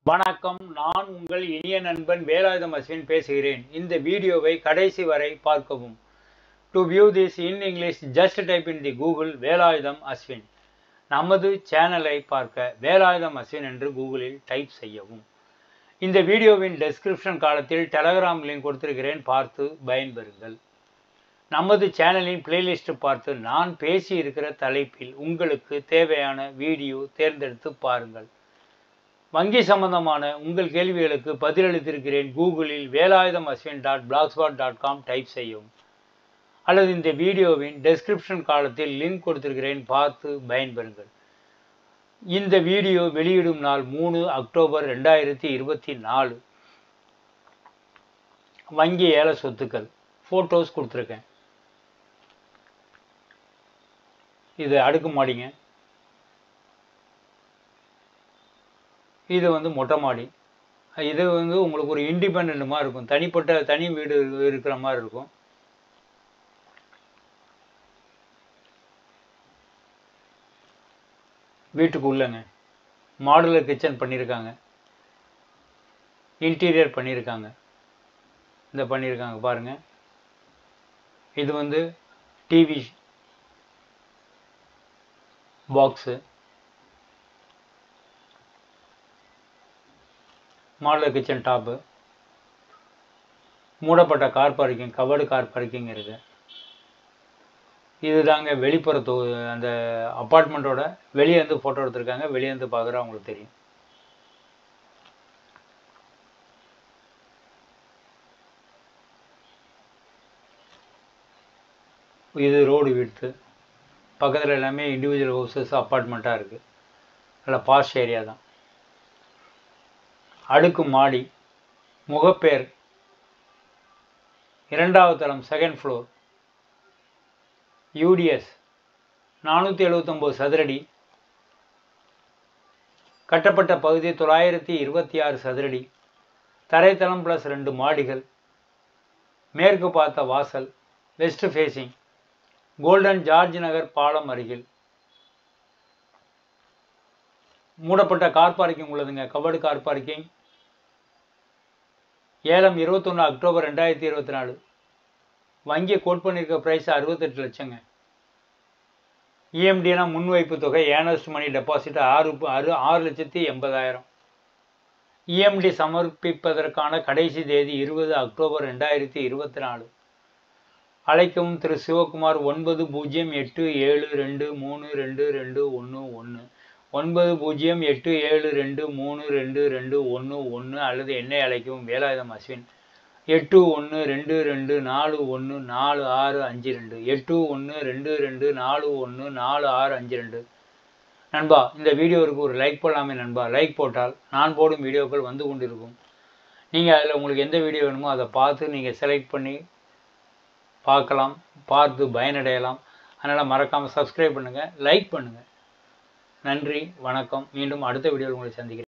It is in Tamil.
வணக்கம். நான் உங்கள் இனிய நண்பன் வேலாயுதம் அஸ்வின் பேசுகிறேன். இந்த வீடியோவை கடைசி வரை பார்க்கவும். To view this in English, just type in the Google Velayutham Ashwin. நமது சேனலை பார்க்க வேலாயுதம் அஸ்வின் என்று கூகுளில் டைப் செய்யவும். இந்த வீடியோவின் டெஸ்கிரிப்ஷன் காலத்தில் டெலகிராம் லிங்க் கொடுத்திருக்கிறேன், பார்த்து பயன்பெறுங்கள். நமது சேனலின் பிளேலிஸ்ட் பார்த்து நான் பேசி இருக்கிற தலைப்பில் உங்களுக்கு தேவையான வீடியோ தேர்ந்தெடுத்து பாருங்கள். வங்கி சம்பந்தமான உங்கள் கேள்விகளுக்கு பதிலளித்திருக்கிறேன். கூகுளில் வேலாயுதம் அஸ்வின் .blogspot.com டைப் செய்யவும், அல்லது இந்த வீடியோவின் டெஸ்கிரிப்ஷன் காலத்தில் லிங்க் கொடுத்திருக்கிறேன், பார்த்து பயன்பெறுங்கள். இந்த வீடியோ வெளியிடும் நாள் 3 அக்டோபர் 2024. வங்கி ஏல சொத்துக்கள் ஃபோட்டோஸ் கொடுத்துருக்கேன். இது அடுக்குமாடிங்க. இது மொட்டை மாடி. இது உங்களுக்கு ஒரு இண்டிபெண்ட் மாதிரி இருக்கும், தனி வீடு இருக்கிற மாதிரி இருக்கும். வீட்டுக்கு உள்ளங்க மாடுலர் கிச்சன் பண்ணியிருக்காங்க, இன்டீரியர் பண்ணியிருக்காங்க. இந்த பண்ணியிருக்காங்க பாருங்க. இது TV box, modular kitchen top, மூடப்பட்ட car parking, covered car parking இருக்கு. இதுதாங்க வெளிப்புற அந்த அப்பார்ட்மெண்ட்டோட வெளியே ஃபோட்டோ எடுத்திருக்காங்க. வெளியே பார்க்குறா உங்களுக்கு தெரியும். இது ரோடு விட்த்து. பக்கத்தில் எல்லாமே இண்டிவிஜுவல் ஹவுசஸ், அப்பார்ட்மெண்ட்டாக இருக்குது. நல்ல பாஷ் ஏரியா தான். அடுக்கு மாடி, முகப்பேர், 2வது தளம், 2nd ஃப்ளோர். யூடிஎஸ் 479 சதுரடி. கட்டப்பட்ட பகுதி 926 சதுரடி. தரைத்தளம் ப்ளஸ் 2 மாடிகள். மேற்கு பார்த்த வாசல், வெஸ்ட் ஃபேஸிங், கோல்டன் ஜார்ஜ் நகர் பாலம் அருகில். மூடப்பட்ட கார் பார்க்கிங் உள்ளதுங்க, கவர்டு கார் பார்க்கிங். ஏலம் 21 அக்டோபர் 2024. வங்கி கோட் பண்ணியிருக்க ப்ரைஸ் 68 லட்சங்க. இஎம்டினா முன்வைப்பு தொகை, ஏர்னஸ்ட் மணி டெபாசிட் 6,80,000. இஎம்டி சமர்ப்பிப்பதற்கான கடைசி தேதி 20 அக்டோபர் 2024. அழைக்கவும் திரு சிவகுமார் 9087232211 9087232211 அல்லது என்னை அழைக்கவும் வேலாயுதம் அஸ்வின் 8122414652 8122414652. நண்பா, இந்த வீடியோவுக்கு ஒரு லைக் போடலாமே நண்பா. லைக் போட்டால் நான் போடும் வீடியோக்கள் வந்து கொண்டிருக்கும். நீங்கள் அதில் உங்களுக்கு எந்த வீடியோ வேணுமோ அதை பார்த்து நீங்கள் செலக்ட் பண்ணி பார்க்கலாம், பார்த்து பயனடையலாம். அதனால் மறக்காமல் சப்ஸ்கிரைப் பண்ணுங்கள், லைக் பண்ணுங்கள். நன்றி, வணக்கம். மீண்டும் அடுத்த வீடியோவில் உங்களை சந்திக்கிறேன்.